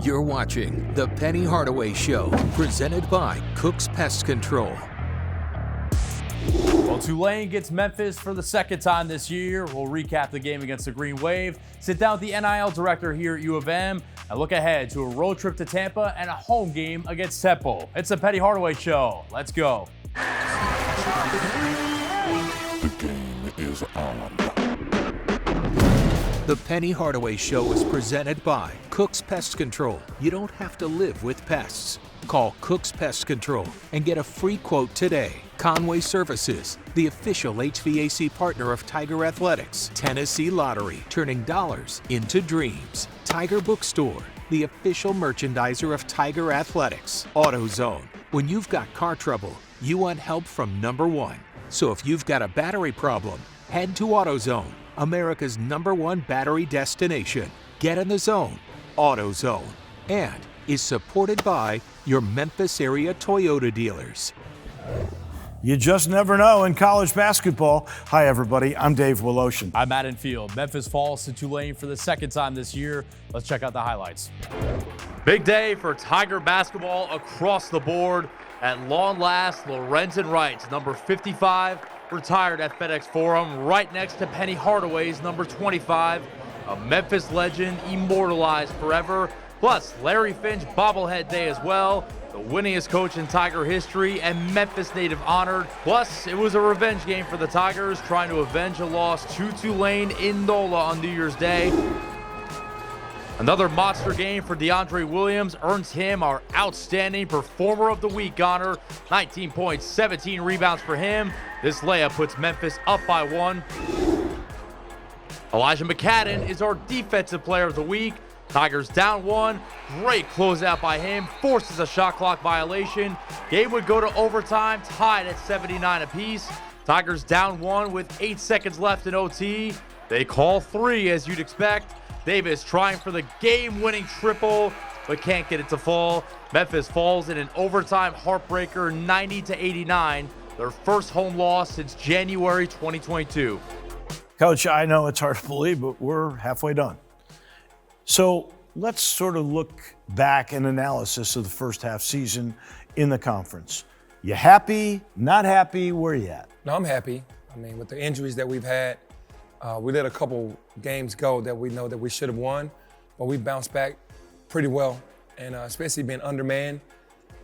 You're watching The Penny Hardaway Show, presented by Cooks Pest Control. Well, Tulane gets Memphis for the second time this year. We'll recap the game against the Green Wave, sit down with the NIL director here at U of M, and look ahead to a road trip to Tampa and a home game against Temple. It's The Penny Hardaway Show. Let's go. The game is on. The Penny Hardaway Show is presented by Cooks Pest Control. You don't have to live with pests. Call Cooks Pest Control and get a free quote today. Conway Services, the official HVAC partner of Tiger Athletics. Tennessee Lottery, turning dollars into dreams. Tiger Bookstore, the official merchandiser of Tiger Athletics. AutoZone, when you've got car trouble, you want help from number one. So if you've got a battery problem, head to AutoZone, America's #1 battery destination. Get in the zone, AutoZone, and is supported by your Memphis area Toyota dealers. You just never know in college basketball. Hi, everybody. I'm Dave Woloshin. I'm Matt Infield. Memphis falls to Tulane for the second time this year. Let's check out the highlights. Big day for Tiger basketball across the board. At long last, Lorenzen Wright, number 55, retired at FedEx Forum, right next to Penny Hardaway's number 25. A Memphis legend immortalized forever. Plus, Larry Finch bobblehead day as well. The winningest coach in Tiger history and Memphis native honored. Plus, it was a revenge game for the Tigers, trying to avenge a loss to Tulane in NOLA on New Year's Day. Another monster game for DeAndre Williams earns him our Outstanding Performer of the Week honor. 19 points, 17 rebounds for him. This layup puts Memphis up by 1. Elijah McCadden is our Defensive Player of the Week. Tigers down 1. Great closeout by him. Forces a shot clock violation. Game would go to overtime, tied at 79 apiece. Tigers down 1 with 8 seconds left in OT. They call 3, as you'd expect. Davis trying for the game-winning triple, but can't get it to fall. Memphis falls in an overtime heartbreaker, 90-89. Their first home loss since January 2022. Coach, I know it's hard to believe, but we're halfway done. So let's sort of look back and analysis of the first half season in the conference. You happy, not happy, where you at? No, I'm happy. I mean, with the injuries that we've had, we let a couple games go that we know that we should have won, but we bounced back pretty well. And especially being undermanned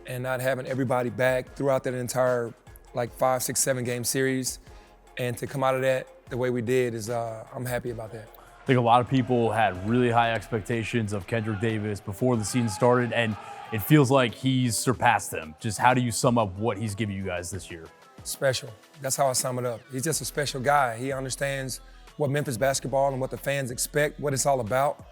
and not having everybody back throughout that entire 5, 6, 7 game series. And to come out of that the way we did is, I'm happy about that. I think a lot of people had really high expectations of Kendrick Davis before the season started, and it feels like he's surpassed them. Just how do you sum up what he's given you guys this year? Special. That's how I sum it up. He's just a special guy. He understands what Memphis basketball and what the fans expect, what it's all about,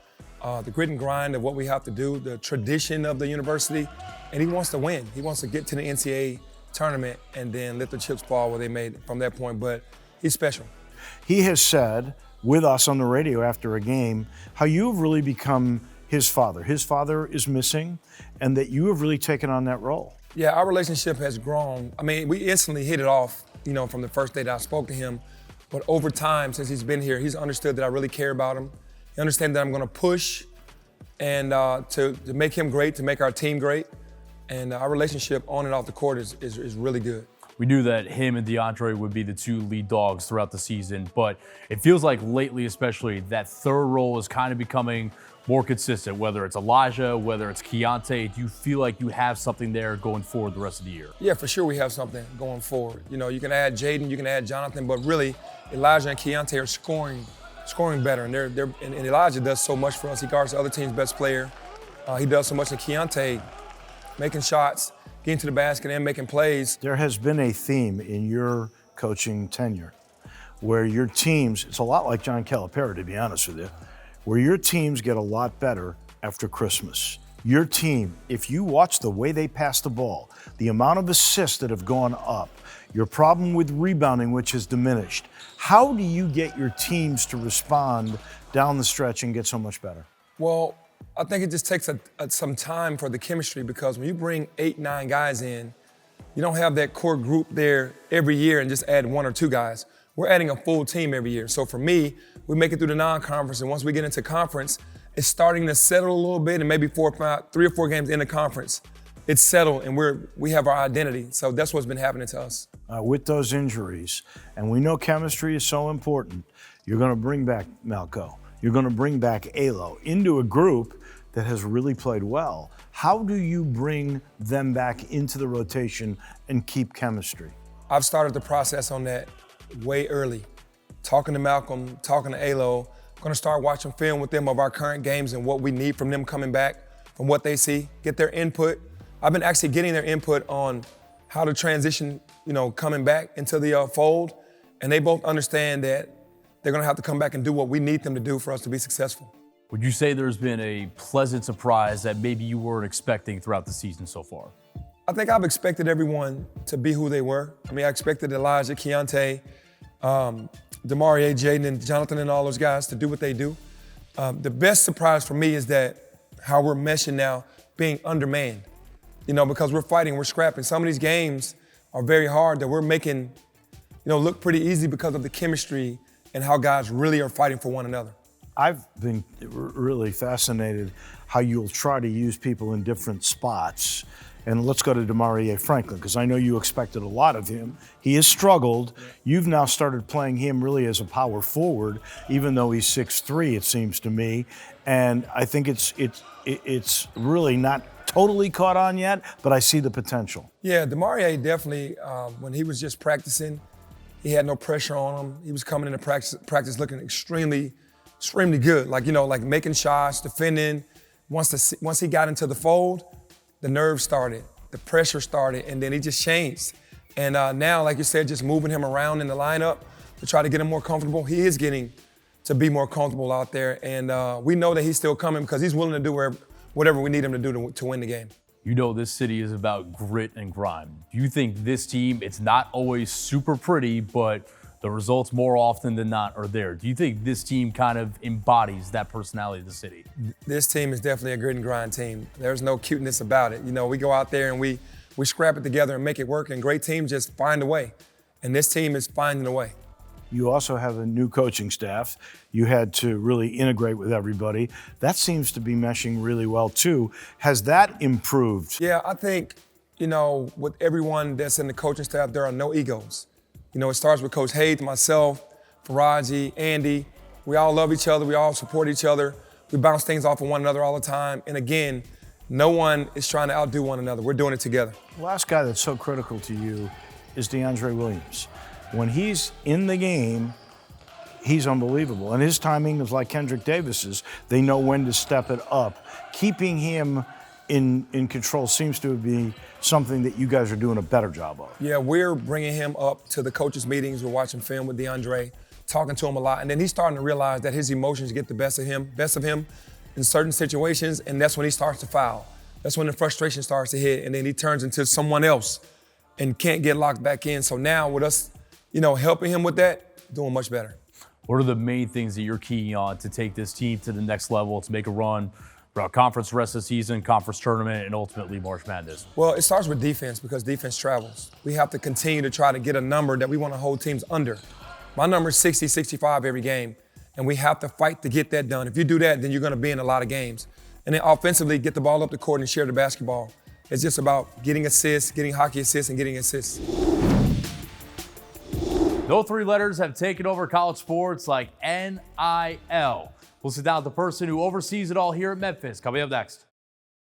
the grit and grind of what we have to do, the tradition of the university, and he wants to win. He wants to get to the NCAA tournament and then let the chips fall where they made from that point, but he's special. He has said with us on the radio after a game how you have really become his father. His father is missing, and that you have really taken on that role. Yeah, our relationship has grown. I mean, we instantly hit it off, from the first day that I spoke to him. But over time, since he's been here, he's understood that I really care about him. He understands that I'm going to push and to make him great, to make our team great. And our relationship on and off the court is really good. We knew that him and DeAndre would be the 2 lead dogs throughout the season, but it feels like lately especially that third role is kind of becoming more consistent, whether it's Elijah, whether it's Keontae. Do you feel like you have something there going forward the rest of the year? Yeah, for sure we have something going forward. You can add Jaden, you can add Jonathan, but really Elijah and Keontae are scoring better, and and Elijah does so much for us. He guards the other team's best player. He does so much, and Keontae making shots, getting to the basket and making plays. There has been a theme in your coaching tenure where your teams, it's a lot like John Calipari, to be honest with you, where your teams get a lot better after Christmas. Your team, if you watch the way they pass the ball, the amount of assists that have gone up, your problem with rebounding, which has diminished, how do you get your teams to respond down the stretch and get so much better? Well, I think it just takes some time for the chemistry, because when you bring 8, 9 guys in, you don't have that core group there every year and just add 1 or 2 guys. We're adding a full team every year. So for me, we make it through the non-conference, and once we get into conference, it's starting to settle a little bit, and maybe 3 or 4 games in the conference, it's settled, and we have our identity. So that's what's been happening to us. With those injuries, and we know chemistry is so important, you're going to bring back Malco. You're going to bring back Alo into a group that has really played well. How do you bring them back into the rotation and keep chemistry? I've started the process on that way early. Talking to Malcolm, talking to Alo. I'm going to start watching film with them of our current games and what we need from them coming back, from what they see, get their input. I've been actually getting their input on how to transition, coming back into the fold, and they both understand that they're going to have to come back and do what we need them to do for us to be successful. Would you say there's been a pleasant surprise that maybe you weren't expecting throughout the season so far? I think I've expected everyone to be who they were. I mean, I expected Elijah, Keontae, Demarie, Jaden, and Jonathan, and all those guys to do what they do. The best surprise for me is that how we're meshing now, being undermanned. Because we're fighting, we're scrapping. Some of these games are very hard that we're making, look pretty easy because of the chemistry and how guys really are fighting for one another. I've been really fascinated how you'll try to use people in different spots. And let's go to Demarie Franklin, because I know you expected a lot of him. He has struggled. You've now started playing him really as a power forward, even though he's 6'3", it seems to me. And I think it's really not totally caught on yet, but I see the potential. Yeah, Demarie definitely, when he was just practicing, he had no pressure on him. He was coming into practice looking extremely good, like making shots, defending. Once he got into the fold, the nerves started, the pressure started, and then he just changed. And now, like you said, just moving him around in the lineup to try to get him more comfortable. He is getting to be more comfortable out there, and we know that he's still coming because he's willing to do whatever we need him to do to win the game. This city is about grit and grime. Do you think this team, it's not always super pretty, but the results more often than not are there? Do you think this team kind of embodies that personality of the city? This team is definitely a grit and grind team. There's no cuteness about it. We go out there and we scrap it together and make it work, and great teams just find a way. And this team is finding a way. You also have a new coaching staff. You had to really integrate with everybody. That seems to be meshing really well too. Has that improved? Yeah, I think, with everyone that's in the coaching staff, there are no egos. It starts with Coach Hayes, myself, Faraji, Andy. We all love each other. We all support each other. We bounce things off of one another all the time. And again, no one is trying to outdo one another. We're doing it together. The last guy that's so critical to you is DeAndre Williams. When he's in the game, he's unbelievable. And his timing is like Kendrick Davis's. They know when to step it up. Keeping him in control seems to be something that you guys are doing a better job of. Yeah, we're bringing him up to the coaches' meetings. We're watching film with DeAndre, talking to him a lot. And then he's starting to realize that his emotions get the best of him in certain situations, and that's when he starts to foul. That's when the frustration starts to hit, and then he turns into someone else and can't get locked back in. So now with us, helping him with that, doing much better. What are the main things that you're keying on to take this team to the next level, to make a run throughout conference the rest of the season, conference tournament, and ultimately March Madness? Well, it starts with defense because defense travels. We have to continue to try to get a number that we want to hold teams under. My number is 60, 65 every game, and we have to fight to get that done. If you do that, then you're going to be in a lot of games. And then offensively, get the ball up the court and share the basketball. It's just about getting assists, getting hockey assists, and getting assists. No three letters have taken over college sports like NIL. We'll sit down with the person who oversees it all here at Memphis. Coming up next.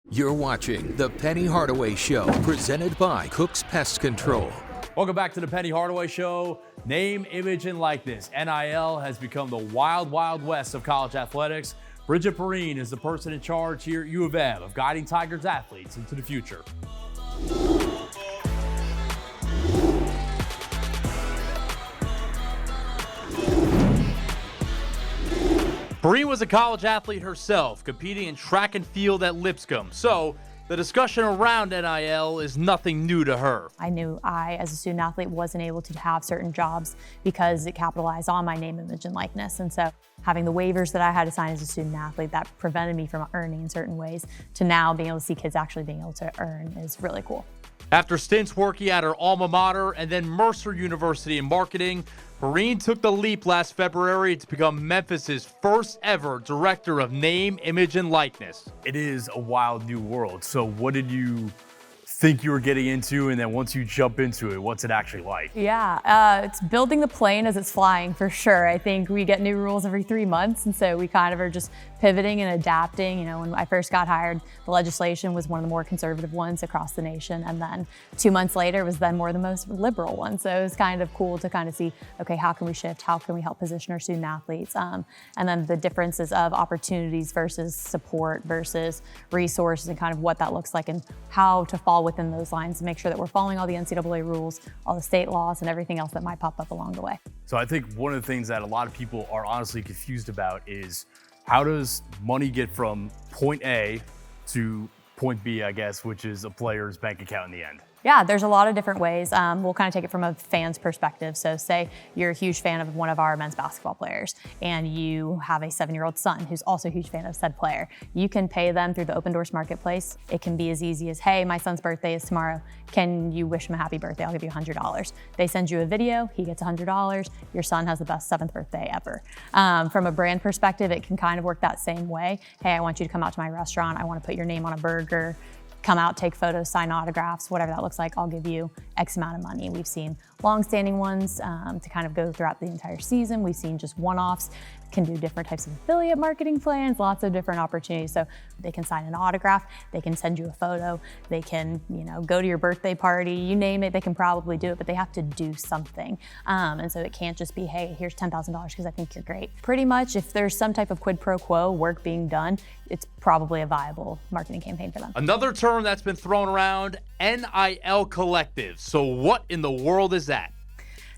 You're watching The Penny Hardaway Show, presented by Cooks Pest Control. Welcome back to The Penny Hardaway Show. Name, image, and likeness. NIL has become the wild, wild west of college athletics. Bridget Perrine is the person in charge here at U of M of guiding Tigers athletes into the future. Perrine was a college athlete herself, competing in track and field at Lipscomb. So the discussion around NIL is nothing new to her. I knew I, as a student athlete, wasn't able to have certain jobs because it capitalized on my name, image, and likeness. And so having the waivers that I had to sign as a student athlete that prevented me from earning in certain ways to now being able to see kids actually being able to earn is really cool. After stints working at her alma mater and then Mercer University in marketing, Perrine took the leap last February to become Memphis's first ever director of name, image, and likeness. It is a wild new world. So what did you think you were getting into, and then once you jump into it, what's it actually like? Yeah, it's building the plane as it's flying for sure. I think we get new rules every 3 months, and so we kind of are just pivoting and adapting. You know, when I first got hired, the legislation was one of the more conservative ones across the nation, and then 2 months later was then more the most liberal one. So it was kind of cool to kind of see, okay, how can we shift? How can we help position our student athletes? And then the differences of opportunities versus support versus resources, and kind of what that looks like, and how to fall within those lines to make sure that we're following all the NCAA rules, all the state laws, and everything else that might pop up along the way. So I think one of the things that a lot of people are honestly confused about is, how does money get from point A to point B, I guess, which is a player's bank account in the end? Yeah, there's a lot of different ways. We'll kind of take it from a fan's perspective. So say you're a huge fan of one of our men's basketball players, and you have a 7-year-old son who's also a huge fan of said player. You can pay them through the Open Doors Marketplace. It can be as easy as, hey, my son's birthday is tomorrow. Can you wish him a happy birthday? I'll give you $100. They send you a video, he gets $100. Your son has the best 7th birthday ever. From a brand perspective, it can kind of work that same way. Hey, I want you to come out to my restaurant. I want to put your name on a burger. Come out, take photos, sign autographs, whatever that looks like, I'll give you X amount of money. We've seen long-standing ones to kind of go throughout the entire season. We've seen just one-offs, can do different types of affiliate marketing plans, lots of different opportunities. So they can sign an autograph, they can send you a photo, they can, you know, go to your birthday party, you name it, they can probably do it, but they have to do something. And so it can't just be, hey, here's $10,000 because I think you're great. Pretty much, if there's some type of quid pro quo work being done, it's probably a viable marketing campaign for them. Another term that's been thrown around, NIL collectives. So what in the world is that?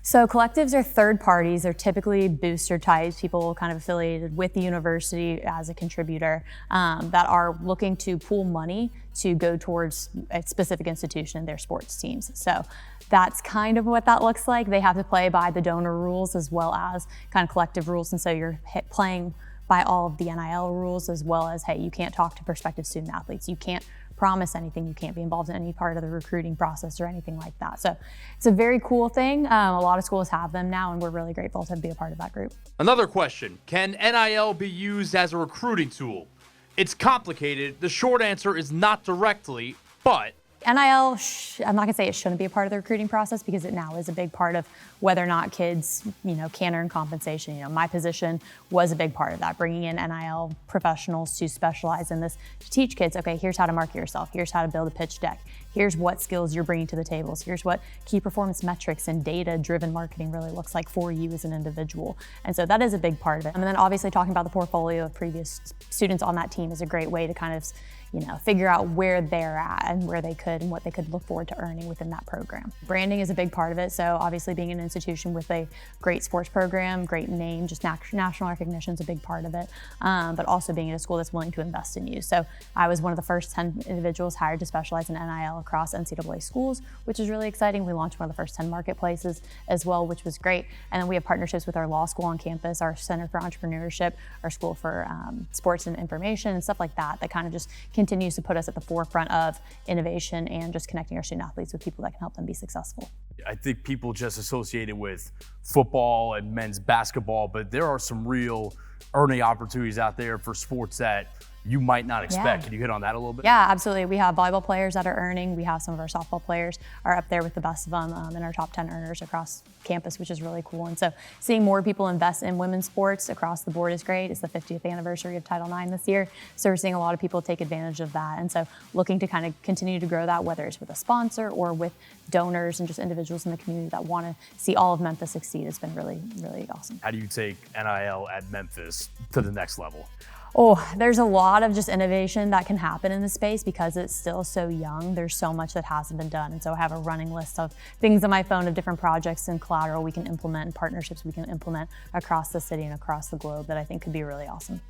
So collectives are third parties. They're typically booster types, people kind of affiliated with the university as a contributor that are looking to pool money to go towards a specific institution in their sports teams. So that's kind of what that looks like. They have to play by the donor rules as well as kind of collective rules. And so you're playing by all of the NIL rules, as well as, hey, you can't talk to prospective student athletes. You can't promise anything. You can't be involved in any part of the recruiting process or anything like that. So it's a very cool thing. A lot of schools have them now, and we're really grateful to be a part of that group. Another question, can NIL be used as a recruiting tool? It's complicated. The short answer is not directly, but NIL, I'm not gonna say it shouldn't be a part of the recruiting process, because it now is a big part of whether or not kids, you know, can earn compensation. You know, my position was a big part of that, bringing in NIL professionals to specialize in this, to teach kids, okay, here's how to market yourself, here's how to build a pitch deck, here's what skills you're bringing to the tables, here's what key performance metrics and data-driven marketing really looks like for you as an individual. And so that is a big part of it. And then obviously talking about the portfolio of previous students on that team is a great way to kind of, you know, figure out where they're at and where they could and what they could look forward to earning within that program. Branding is a big part of it. So obviously being an institution with a great sports program, great name, just national recognition is a big part of it. But also being at a school that's willing to invest in you. So I was one of the first 10 individuals hired to specialize in NIL across NCAA schools, which is really exciting. We launched one of the first 10 marketplaces as well, which was great. And then we have partnerships with our law school on campus, our Center for Entrepreneurship, our School for Sports and Information, and stuff like that, that kind of just continues to put us at the forefront of innovation and just connecting our student athletes with people that can help them be successful. I think people just associate it with football and men's basketball, but there are some real earning opportunities out there for sports that you might not expect. Yeah. Can you hit on that a little bit? Yeah, absolutely. We have volleyball players that are earning. We have some of our softball players are up there with the best of them in our top 10 earners across campus, which is really cool. And so seeing more people invest in women's sports across the board is great. It's the 50th anniversary of Title IX this year. So we're seeing a lot of people take advantage of that. And so looking to kind of continue to grow that, whether it's with a sponsor or with donors and just individuals in the community that want to see all of Memphis succeed, has been really, really awesome. How do you take NIL at Memphis to the next level? Oh, there's a lot of just innovation that can happen in the space because it's still so young. There's so much that hasn't been done. And so I have a running list of things on my phone of different projects and collateral we can implement and partnerships we can implement across the city and across the globe that I think could be really awesome.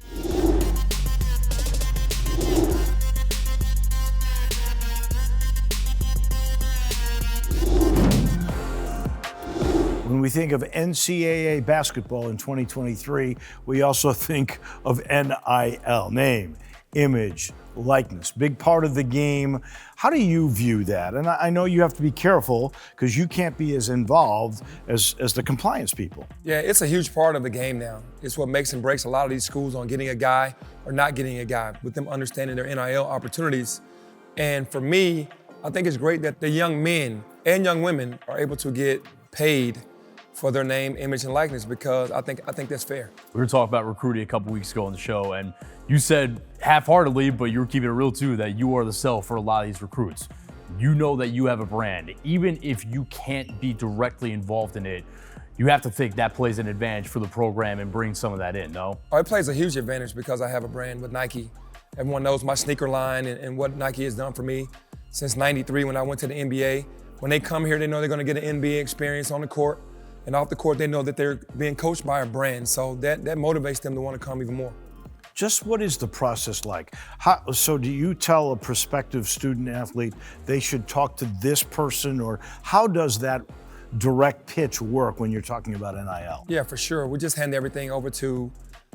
When we think of NCAA basketball in 2023, we also think of NIL, name, image, likeness, big part of the game. How do you view that? And I know you have to be careful because you can't be as involved as the compliance people. Yeah, it's a huge part of the game now. It's what makes and breaks a lot of these schools on getting a guy or not getting a guy, with them understanding their NIL opportunities. And for me, I think it's great that the young men and young women are able to get paid for their name, image, and likeness, because I think that's fair. We were talking about recruiting a couple weeks ago on the show, and you said half-heartedly, but you were keeping it real too, that you are the sell for a lot of these recruits. You know that you have a brand. Even if you can't be directly involved in it, you have to think that plays an advantage for the program and bring some of that in, no? Oh, it plays a huge advantage because I have a brand with Nike. Everyone knows my sneaker line and what Nike has done for me since '93 when I went to the NBA. When they come here, they know they're going to get an NBA experience on the court. And off the court, they know that they're being coached by a brand. So that motivates them to want to come even more. Just what is the process like? So do you tell a prospective student athlete they should talk to this person, or how does that direct pitch work when you're talking about NIL? Yeah, for sure. We just hand everything over to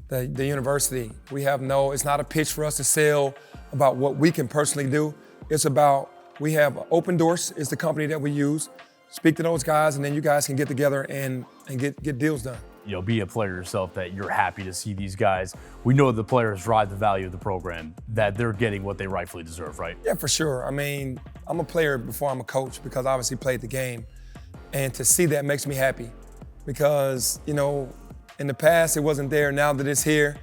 the university. It's not a pitch for us to sell about what we can personally do. It's about, we have Open Doors is the company that we use. Speak to those guys, and then you guys can get together and get deals done. Be a player yourself, that you're happy to see these guys. We know the players drive the value of the program, that they're getting what they rightfully deserve, right? Yeah, for sure. I mean, I'm a player before I'm a coach because I obviously played the game. And to see that makes me happy because, in the past it wasn't there. Now that it's here,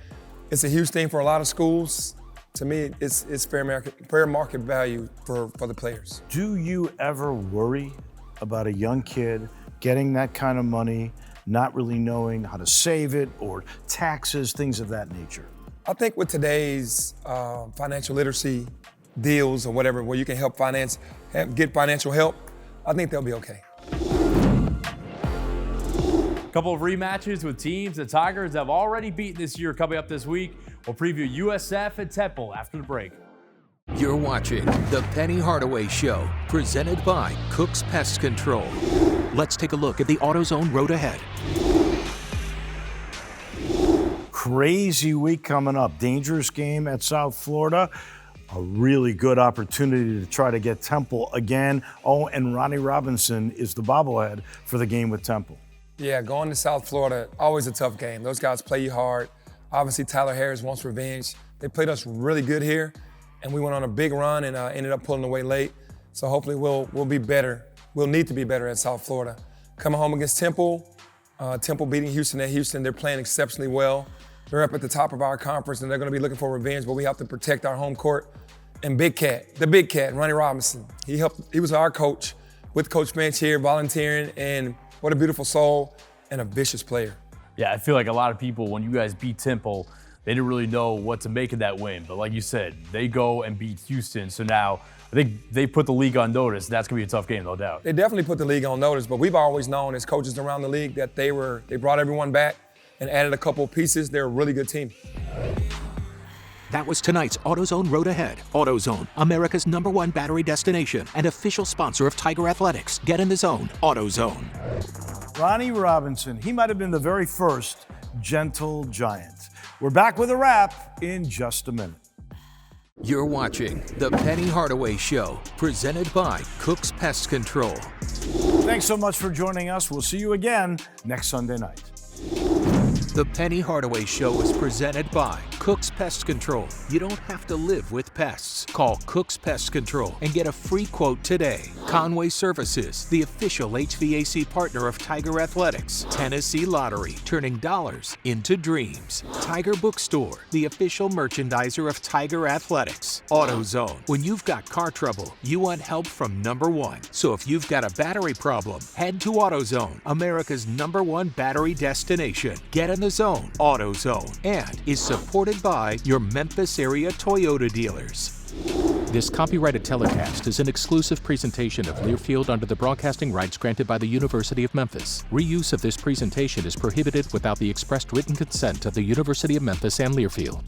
it's a huge thing for a lot of schools. To me, it's fair market value for the players. Do you ever worry about a young kid getting that kind of money, not really knowing how to save it, or taxes, things of that nature? I think with today's financial literacy deals or whatever, where you can get financial help, I think they'll be okay. Couple of rematches with teams the Tigers have already beaten this year coming up this week. We'll preview USF and Temple after the break. You're watching The Penny Hardaway Show, presented by Cooks Pest Control. Let's take a look at the AutoZone road ahead. Crazy week coming up. Dangerous game at South Florida. A really good opportunity to try to get Temple again. Oh, and Ronnie Robinson is the bobblehead for the game with Temple. Yeah, going to South Florida, always a tough game. Those guys play you hard. Obviously, Tyler Harris wants revenge. They played us really good here, and we went on a big run and ended up pulling away late. So hopefully we'll be better. We'll need to be better at South Florida. Coming home against Temple, Temple beating Houston at Houston. They're playing exceptionally well. They're up at the top of our conference, and they're going to be looking for revenge, but we have to protect our home court. And the big cat, Ronnie Robinson. He was our coach with Coach Bench here, volunteering, and what a beautiful soul and a vicious player. Yeah, I feel like a lot of people, when you guys beat Temple, they didn't really know what to make of that win. But like you said, they go and beat Houston. So now I think they put the league on notice. That's going to be a tough game, no doubt. They definitely put the league on notice, but we've always known as coaches around the league that they brought everyone back and added a couple of pieces. They're a really good team. That was tonight's AutoZone Road Ahead. AutoZone, America's #1 battery destination and official sponsor of Tiger Athletics. Get in the zone. AutoZone. Ronnie Robinson, he might have been the very first gentle giant. We're back with a wrap in just a minute. You're watching The Penny Hardaway Show, presented by Cooks Pest Control. Thanks so much for joining us. We'll see you again next Sunday night. The Penny Hardaway Show is presented by Cooks Pest Control. You don't have to live with pests. Call Cooks Pest Control and get a free quote today. Conway Services, the official HVAC partner of Tiger Athletics. Tennessee Lottery, turning dollars into dreams. Tiger Bookstore, the official merchandiser of Tiger Athletics. AutoZone, when you've got car trouble, you want help from #1. So if you've got a battery problem, head to AutoZone, America's #1 battery destination. Get in the zone. AutoZone, and is supported by your Memphis area Toyota dealers. This copyrighted telecast is an exclusive presentation of Learfield under the broadcasting rights granted by the University of Memphis. Reuse of this presentation is prohibited without the expressed written consent of the University of Memphis and Learfield.